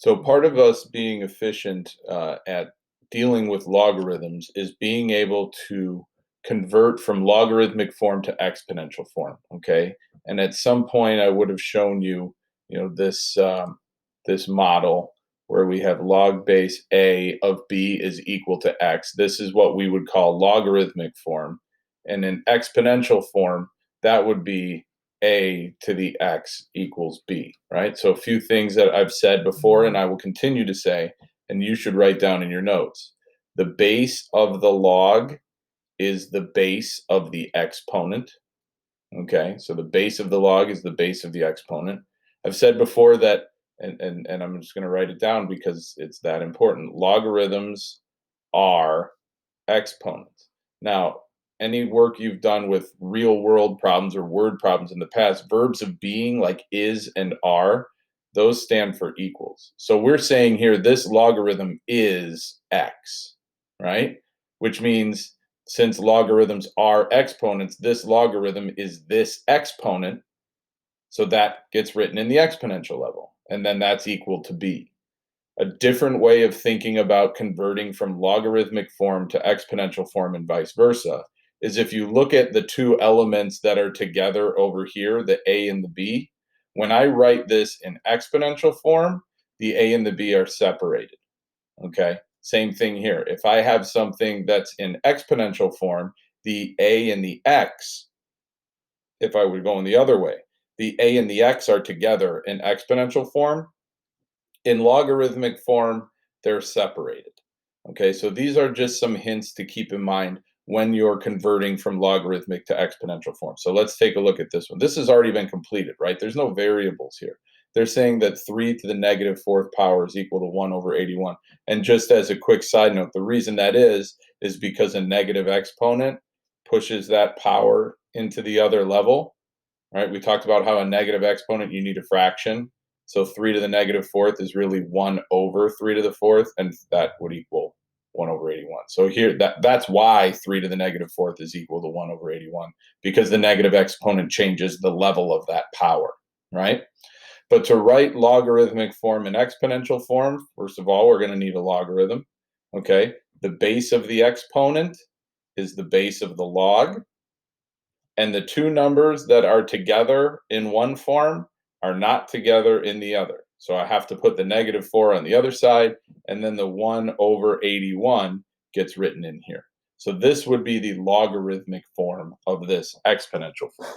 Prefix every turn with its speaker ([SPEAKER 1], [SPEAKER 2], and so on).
[SPEAKER 1] So part of us being efficient at dealing with logarithms is being able to convert from logarithmic form to exponential form. Okay, and at some point I would have shown you, this model where we have log base a of b is equal to x. This is what we would call logarithmic form, and in exponential form that would be a to the x equals b, right? So a few things that I've said before and I will continue to say, and you should write down in your notes. The base of the log is the base of the exponent. Okay, so the base of the log is the base of the exponent. I've said before that, and I'm just going to write it down because it's that important. Logarithms are exponents. Now, any work you've done with real world problems or word problems in the past, verbs of being like is and are, those stand for equals. So we're saying here this logarithm is x, right? Which means since logarithms are exponents, this logarithm is this exponent. So that gets written in the exponential level, and then that's equal to b. A different way of thinking about converting from logarithmic form to exponential form and vice versa is if you look at the two elements that are together over here, the a and the b, when I write this in exponential form, the a and the b are separated. Okay, same thing here. If I have something that's in exponential form, the a and the x, if I were going the other way, the a and the x are together in exponential form. In logarithmic form, they're separated. Okay, so these are just some hints to keep in mind when you're converting from logarithmic to exponential form. So let's take a look at this one. This has already been completed, right? There's no variables here. They're saying that 3 to the negative fourth power is equal to 1 over 81. And just as a quick side note, the reason that is because a negative exponent pushes that power into the other level, right? We talked about how a negative exponent, you need a fraction. So 3 to the negative fourth is really 1 over 3 to the fourth, and that would equal 1 over 81. So here, that's why 3 to the negative fourth is equal to 1 over 81, because the negative exponent changes the level of that power, right? But to write logarithmic form and exponential form, first of all, we're going to need a logarithm, okay? The base of the exponent is the base of the log, and the two numbers that are together in one form are not together in the other. So I have to put the negative 4 on the other side, and then the 1 over 81 gets written in here. So this would be the logarithmic form of this exponential form.